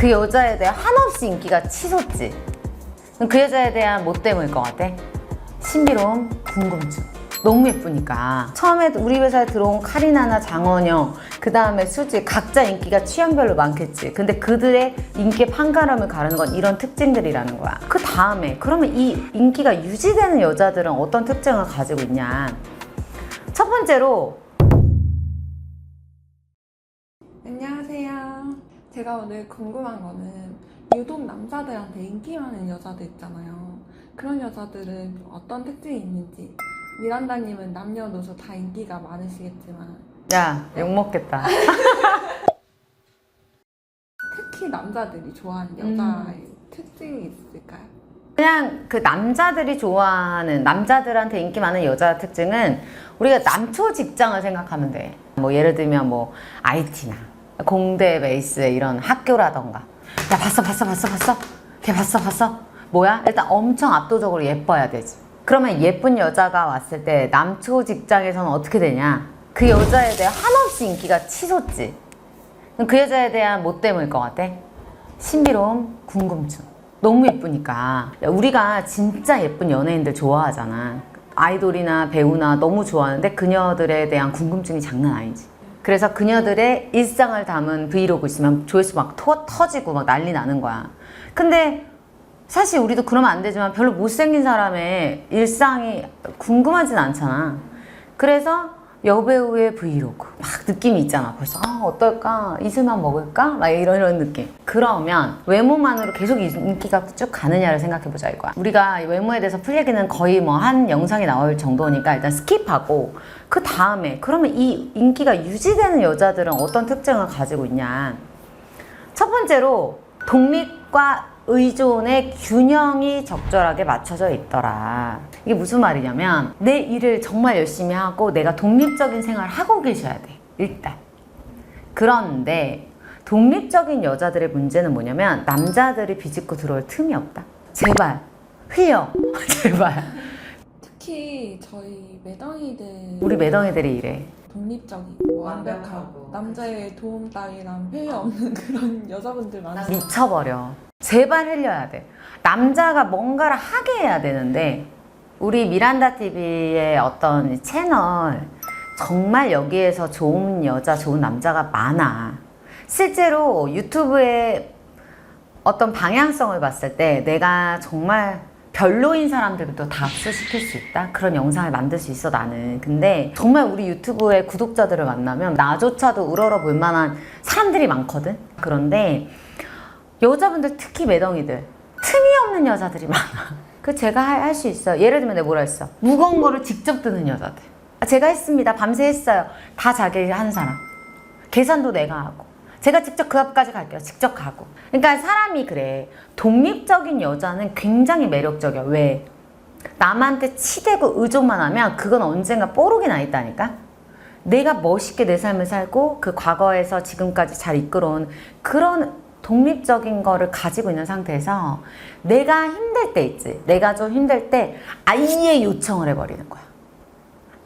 그 여자에 대해 한없이 인기가 치솟지. 그 여자에 대한 뭐 때문일 것 같아? 신비로움, 궁금증. 너무 예쁘니까. 처음에 우리 회사에 들어온 카리나나 장원영, 그 다음에 수지, 각자 인기가 취향별로 많겠지. 근데 그들의 인기의 판가름을 가르는 건 이런 특징들이라는 거야. 그 다음에 그러면 이 인기가 유지되는 여자들은 어떤 특징을 가지고 있냐? 첫 번째로, 안녕하세요. 제가 오늘 궁금한 거는 유독 남자들한테 인기 많은 여자들 있잖아요. 그런 여자들은 어떤 특징이 있는지. 미란다님은 남녀노소 다 인기가 많으시겠지만 야, 욕먹겠다. 특히 남자들이 좋아하는 여자의 특징이 있을까요? 그냥 그 남자들이 좋아하는, 남자들한테 인기 많은 여자 특징은 우리가 남초 직장을 생각하면 돼. 뭐 예를 들면 뭐 IT나 공대 베이스 이런 학교라던가. 야, 봤어? 걔 봤어? 뭐야? 일단 엄청 압도적으로 예뻐야 되지. 그러면 예쁜 여자가 왔을 때 남초 직장에서는 어떻게 되냐? 그 여자에 대해 한없이 인기가 치솟지. 그 여자에 대한 뭐 때문일 것 같아? 신비로움, 궁금증. 너무 예쁘니까. 우리가 진짜 예쁜 연예인들 좋아하잖아. 아이돌이나 배우나 너무 좋아하는데 그녀들에 대한 궁금증이 장난 아니지. 그래서 그녀들의 일상을 담은 브이로그 있으면 조회수 막 터지고 막 난리 나는 거야. 근데 사실 우리도 그러면 안 되지만 별로 못생긴 사람의 일상이 궁금하진 않잖아. 그래서 여배우의 브이로그 막 느낌이 있잖아. 벌써 어떨까? 이슬만 먹을까? 막 이런 느낌. 그러면 외모만으로 계속 인기가 쭉 가느냐를 생각해보자 이거야. 우리가 외모에 대해서 풀 얘기는 거의 뭐 한 영상이 나올 정도니까 일단 스킵하고, 그 다음에 그러면 이 인기가 유지되는 여자들은 어떤 특징을 가지고 있냐? 첫 번째로 독립과 의존의 균형이 적절하게 맞춰져 있더라. 이게 무슨 말이냐면 내 일을 정말 열심히 하고 내가 독립적인 생활을 하고 계셔야 돼, 일단. 그런데 독립적인 여자들의 문제는 뭐냐면 남자들이 비집고 들어올 틈이 없다. 제발 흘려. 제발. 특히 저희 매덩이들, 우리 매덩이들이 이래. 독립적이고 완벽하고 남자의 도움 따위랑 필요 없는 그런 여자분들 많아요. 미쳐버려. 제발 흘려야 돼. 남자가 뭔가를 하게 해야 되는데, 우리 미란다 TV의 어떤 채널 정말 여기에서 좋은 여자, 좋은 남자가 많아. 실제로 유튜브의 어떤 방향성을 봤을 때 내가 정말 별로인 사람들도 다 압수시킬 수 있다? 그런 영상을 만들 수 있어, 나는. 근데 정말 우리 유튜브의 구독자들을 만나면 나조차도 우러러 볼 만한 사람들이 많거든? 그런데 여자분들, 특히 매덩이들, 틈이 없는 여자들이 많아. 그 제가 할 수 있어요. 예를 들면 내가 뭐라 했어? 무거운 거를 직접 드는 여자들. 제가 했습니다. 밤새 했어요. 다 자기 하는 사람. 계산도 내가 하고. 제가 직접 그 앞까지 갈게요. 직접 가고. 그러니까 사람이 그래. 독립적인 여자는 굉장히 매력적이야. 왜? 남한테 치대고 의존만 하면 그건 언젠가 뽀록이 나 있다니까? 내가 멋있게 내 삶을 살고 그 과거에서 지금까지 잘 이끌어온 그런 독립적인 거를 가지고 있는 상태에서 내가 힘들 때 있지. 내가 좀 힘들 때 아예 요청을 해버리는 거야.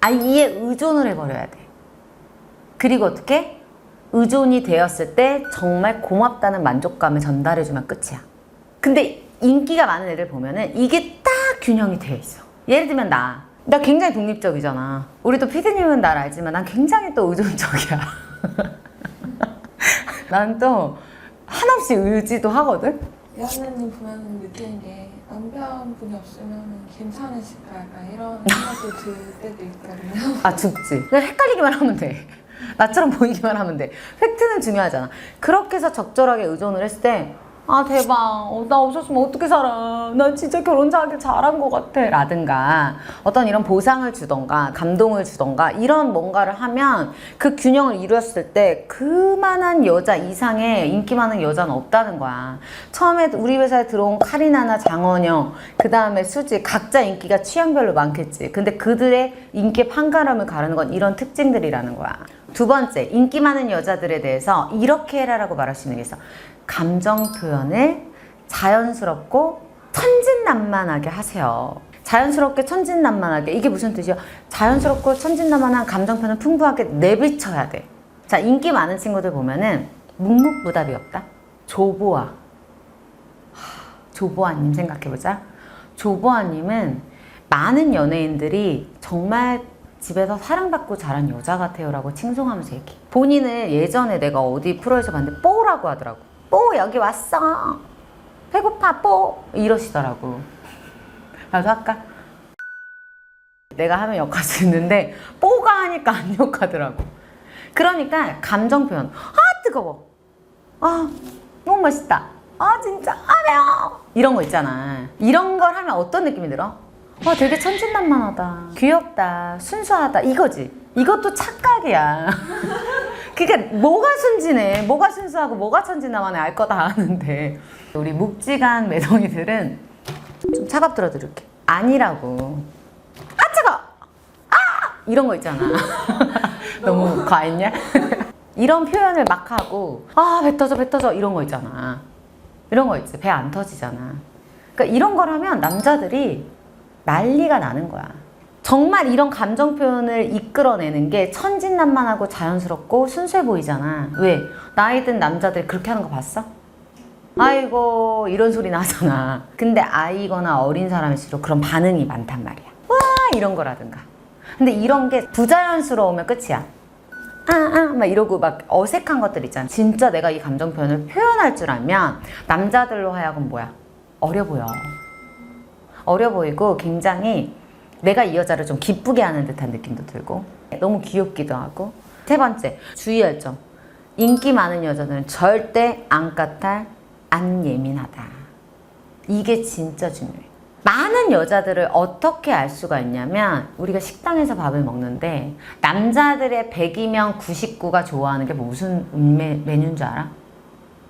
아예 의존을 해버려야 돼. 그리고 어떻게? 의존이 되었을 때 정말 고맙다는 만족감을 전달해주면 끝이야. 근데 인기가 많은 애들 보면은 이게 딱 균형이 되어 있어. 예를 들면 나 굉장히 독립적이잖아. 우리 또 피디님은 날 알지만 난 굉장히 또 의존적이야. 난 또 한없이 의지도 하거든? 미란다님 보면 느끼는 게 남편분이 없으면 괜찮으실까 약간 이런 생각도 들 때도 있거든요. 아, 죽지. 그냥 헷갈리기만 하면 돼. 나처럼 보이기만 하면 돼. 팩트는 중요하잖아. 그렇게 해서 적절하게 의존을 했을 때, 아, 대박. 나 없었으면 어떻게 살아. 난 진짜 결혼 잘하길 잘한 것 같아. 라든가 어떤 이런 보상을 주던가 감동을 주던가 이런 뭔가를 하면 그 균형을 이루었을 때 그만한 여자 이상의 인기 많은 여자는 없다는 거야. 처음에 우리 회사에 들어온 카리나나 장원영, 그 다음에 수지, 각자 인기가 취향별로 많겠지. 근데 그들의 인기의 판가름을 가르는 건 이런 특징들이라는 거야. 두 번째, 인기 많은 여자들에 대해서 이렇게 해라라고 말할 수 있는 게 있어. 감정 표현을 자연스럽고 천진난만하게 하세요. 자연스럽게 천진난만하게. 이게 무슨 뜻이야? 자연스럽고 천진난만한 감정 표현을 풍부하게 내비쳐야 돼. 자, 인기 많은 친구들 보면은 묵묵부답이 없다. 조보아. 조보아님 생각해보자. 조보아님은 많은 연예인들이 정말 집에서 사랑받고 자란 여자 같아요 라고 칭송하면서 얘기해. 본인을 예전에 내가 어디 프로에서 봤는데 뽀라고 하더라고. 뽀 여기 왔어. 배고파 뽀 이러시더라고. 나도 할까? 내가 하면 욕할 수 있는데 뽀가 하니까 안 욕하더라고. 그러니까 감정 표현. 아 뜨거워. 아 너무 맛있다. 아 진짜 아 매워. 이런 거 있잖아. 이런 걸 하면 어떤 느낌이 들어? 와 되게 천진난만하다. 귀엽다. 순수하다. 이거지. 이것도 착각이야. 그러니까 뭐가 순진해. 뭐가 순수하고 뭐가 천진난만해 알 거 다 아는데 우리 묵직한 매덩이들은 좀 차갑더라 이렇게. 아니라고. 아 차가. 아 이런 거 있잖아. 너무 과했냐? 이런 표현을 막 하고 아 배 터져 이런 거 있잖아. 이런 거 있지. 배 안 터지잖아. 그러니까 이런 걸 하면 남자들이 난리가 나는 거야. 정말 이런 감정 표현을 이끌어내는 게 천진난만하고 자연스럽고 순수해 보이잖아. 왜? 나이 든 남자들이 그렇게 하는 거 봤어? 아이고 이런 소리 나잖아. 근데 아이거나 어린 사람일수록 그런 반응이 많단 말이야. 와 이런 거라든가. 근데 이런 게 부자연스러우면 끝이야. 막 이러고 막 어색한 것들 있잖아. 진짜 내가 이 감정 표현을 표현할 줄 알면 남자들로 하여금 뭐야? 어려 보여. 어려 보이고 굉장히 내가 이 여자를 좀 기쁘게 하는 듯한 느낌도 들고 너무 귀엽기도 하고. 세 번째, 주의할 점. 인기 많은 여자들은 절대 안 까탈, 안 예민하다. 이게 진짜 중요해. 많은 여자들을 어떻게 알 수가 있냐면 우리가 식당에서 밥을 먹는데 남자들의 100이면 99가 좋아하는 게 무슨 메뉴인 줄 알아?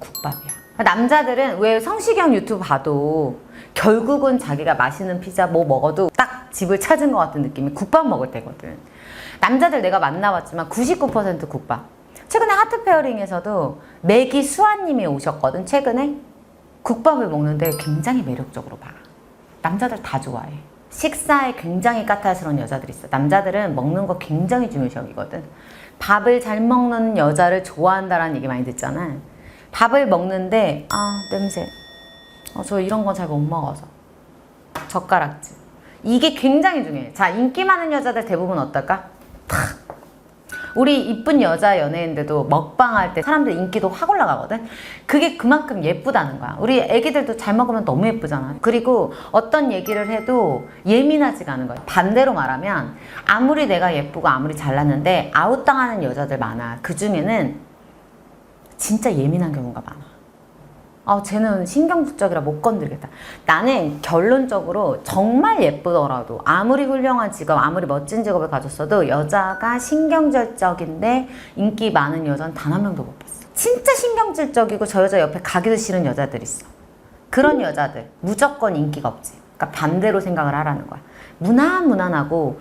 국밥이야. 남자들은 왜 성시경 유튜브 봐도 결국은 자기가 맛있는 피자 뭐 먹어도 딱 집을 찾은 것 같은 느낌이 국밥 먹을 때거든. 남자들 내가 만나봤지만 99% 국밥. 최근에 하트 페어링에서도 매기 수아님이 오셨거든. 최근에 국밥을 먹는데 굉장히 매력적으로 봐. 남자들 다 좋아해. 식사에 굉장히 까탈스러운 여자들이 있어. 남자들은 먹는 거 굉장히 중요시 여기거든. 밥을 잘 먹는 여자를 좋아한다라는 얘기 많이 듣잖아. 밥을 먹는데 아 냄새. 저 이런 건 잘 못 먹어서. 젓가락질. 이게 굉장히 중요해. 자, 인기 많은 여자들 대부분 어떨까? 탁. 우리 이쁜 여자 연예인들도 먹방할 때 사람들 인기도 확 올라가거든. 그게 그만큼 예쁘다는 거야. 우리 애기들도 잘 먹으면 너무 예쁘잖아. 그리고 어떤 얘기를 해도 예민하지가 않은 거야. 반대로 말하면 아무리 내가 예쁘고 아무리 잘났는데 아웃당하는 여자들 많아. 그 중에는 진짜 예민한 경우가 많아. 쟤는 신경부적이라 못 건드리겠다. 나는 결론적으로 정말 예쁘더라도 아무리 훌륭한 직업, 아무리 멋진 직업을 가졌어도 여자가 신경질적인데 인기 많은 여자는 단 한 명도 못 봤어. 진짜 신경질적이고 저 여자 옆에 가기도 싫은 여자들 있어. 그런 여자들 무조건 인기가 없지. 그러니까 반대로 생각을 하라는 거야. 무난무난하고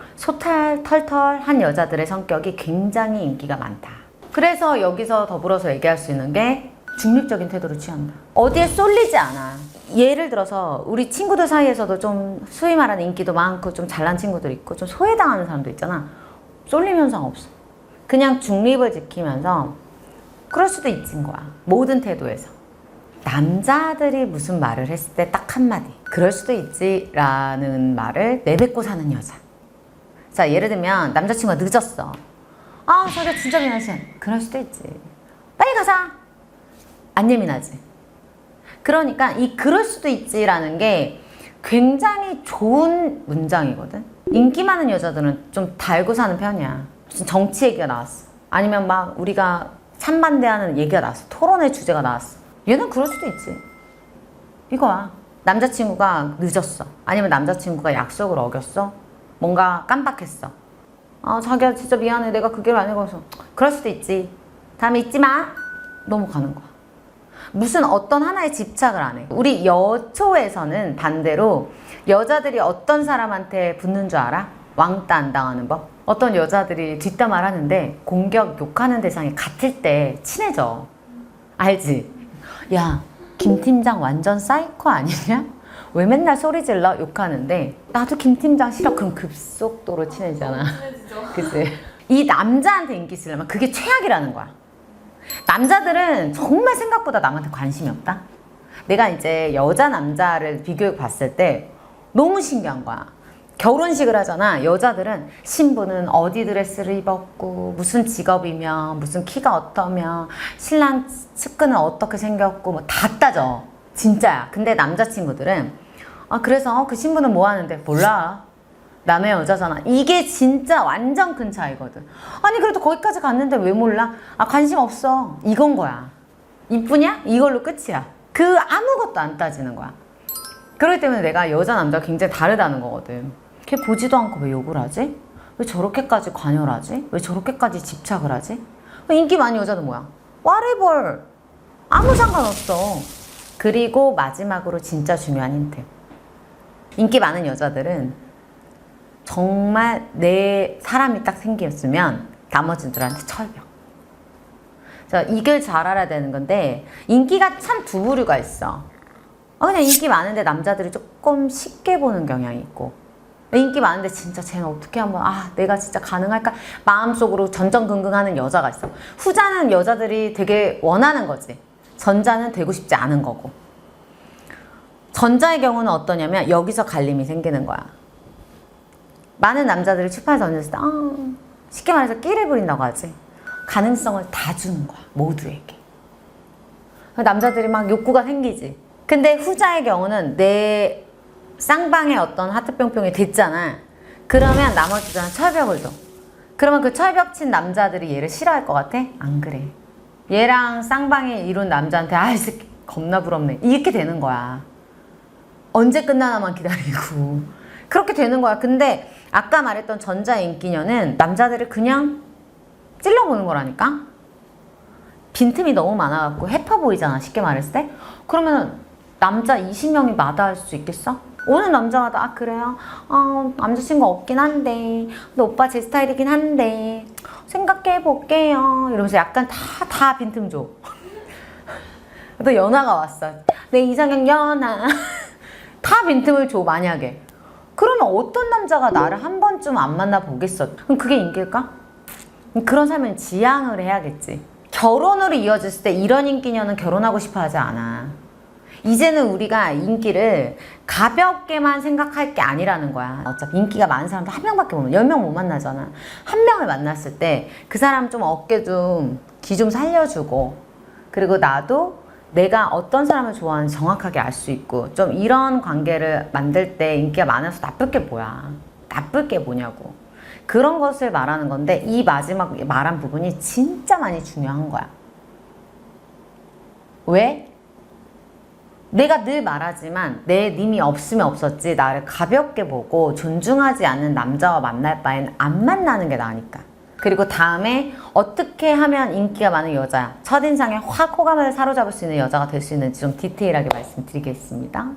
털털한 여자들의 성격이 굉장히 인기가 많다. 그래서 여기서 더불어서 얘기할 수 있는 게 중립적인 태도를 취한다. 어디에 쏠리지 않아. 예를 들어서 우리 친구들 사이에서도 좀 소위 말하는 인기도 많고 좀 잘난 친구들 있고 좀 소외당하는 사람도 있잖아. 쏠림 현상 없어. 그냥 중립을 지키면서 그럴 수도 있진 거야. 모든 태도에서. 남자들이 무슨 말을 했을 때 딱 한마디. 그럴 수도 있지 라는 말을 내뱉고 사는 여자. 자, 예를 들면 남자친구가 늦었어. 자기가 진짜 미안해. 그럴 수도 있지. 빨리 가자. 안 예민하지. 그러니까 이 그럴 수도 있지라는 게 굉장히 좋은 문장이거든. 인기 많은 여자들은 좀 달고 사는 편이야. 무슨 정치 얘기가 나왔어. 아니면 막 우리가 찬반대하는 얘기가 나왔어. 토론의 주제가 나왔어. 얘는 그럴 수도 있지. 이거야. 남자친구가 늦었어. 아니면 남자친구가 약속을 어겼어. 뭔가 깜빡했어. 자기야 진짜 미안해. 내가 그 길을 안 읽어서. 그럴 수도 있지. 다음에 잊지 마. 넘어가는 거야. 무슨 어떤 하나에 집착을 안 해. 우리 여초에서는 반대로 여자들이 어떤 사람한테 붙는 줄 알아? 왕따 안 당하는 법. 어떤 여자들이 뒷담화를 하는데 공격, 욕하는 대상이 같을 때 친해져. 알지? 야, 김 팀장 완전 사이코 아니냐? 왜 맨날 소리 질러? 욕하는데 나도 김 팀장 싫어. 그럼 급속도로 친해지잖아. 그치? 이 남자한테 인기 있으려면 그게 최악이라는 거야. 남자들은 정말 생각보다 남한테 관심이 없다. 내가 이제 여자 남자를 비교해 봤을 때 너무 신기한 거야. 결혼식을 하잖아. 여자들은 신부는 어디 드레스를 입었고 무슨 직업이며 무슨 키가 어떠며 신랑 측근은 어떻게 생겼고 뭐 다 따져. 진짜야. 근데 남자친구들은 그래서 그 신부는 뭐 하는데 몰라. 남의 여자잖아. 이게 진짜 완전 큰 차이거든. 아니 그래도 거기까지 갔는데 왜 몰라? 관심 없어. 이건 거야. 이쁘냐? 이걸로 끝이야. 그 아무것도 안 따지는 거야. 그렇기 때문에 내가 여자 남자가 굉장히 다르다는 거거든. 걔 보지도 않고 왜 욕을 하지? 왜 저렇게까지 관여하지? 왜 저렇게까지 집착을 하지? 인기 많은 여자는 뭐야? whatever. 아무 상관없어. 그리고 마지막으로 진짜 중요한 힌트. 인기 많은 여자들은 정말 내 사람이 딱 생겼으면 나머지들한테 철벽. 자, 이걸 잘 알아야 되는 건데 인기가 참 두 부류가 있어. 그냥 인기 많은데 남자들이 조금 쉽게 보는 경향이 있고 인기 많은데 진짜 쟤는 어떻게 한번 내가 진짜 가능할까? 마음속으로 전전긍긍하는 여자가 있어. 후자는 여자들이 되게 원하는 거지. 전자는 되고 싶지 않은 거고. 전자의 경우는 어떠냐면 여기서 갈림이 생기는 거야. 많은 남자들이 추파에 던졌을 때 쉽게 말해서 끼를 부린다고 하지. 가능성을 다 주는 거야. 모두에게. 남자들이 막 욕구가 생기지. 근데 후자의 경우는 내 쌍방에 어떤 하트뿅뿅이 됐잖아. 그러면 나머지들은 철벽을 둬. 그러면 그 철벽 친 남자들이 얘를 싫어할 것 같아? 안 그래. 얘랑 쌍방에 이룬 남자한테 이 새끼 겁나 부럽네. 이렇게 되는 거야. 언제 끝나나만 기다리고. 그렇게 되는 거야. 근데 아까 말했던 전자인기녀는 남자들을 그냥 찔러보는 거라니까? 빈틈이 너무 많아갖고 해파 보이잖아. 쉽게 말했을 때. 그러면 남자 20명이 마다할 수 있겠어? 오는 남자마다 그래요? 남자친구 없긴 한데 근데 오빠 제 스타일이긴 한데 생각해 볼게요 이러면서 약간 다 빈틈 줘. 또 연하가 왔어. 내 이상형 연하. 다 빈틈을 줘 만약에. 그러면 어떤 남자가 나를 한 번쯤 안 만나 보겠어? 그럼 그게 인기일까? 그런 삶은 지향을 해야겠지. 결혼으로 이어졌을 때 이런 인기녀는 결혼하고 싶어 하지 않아. 이제는 우리가 인기를 가볍게만 생각할 게 아니라는 거야. 어차피 인기가 많은 사람도 한 명밖에 못 만나. 10명 못 만나잖아. 한 명을 만났을 때 그 사람 좀 어깨 좀 기 좀 살려주고 그리고 나도 내가 어떤 사람을 좋아하는지 정확하게 알 수 있고 좀 이런 관계를 만들 때 인기가 많아서 나쁠 게 뭐야. 나쁠 게 뭐냐고. 그런 것을 말하는 건데 이 마지막 말한 부분이 진짜 많이 중요한 거야. 왜? 내가 늘 말하지만 내 님이 없으면 없었지 나를 가볍게 보고 존중하지 않는 남자와 만날 바엔 안 만나는 게 나으니까. 그리고 다음에 어떻게 하면 인기가 많은 여자, 첫인상에 확 호감을 사로잡을 수 있는 여자가 될 수 있는지 좀 디테일하게 말씀드리겠습니다.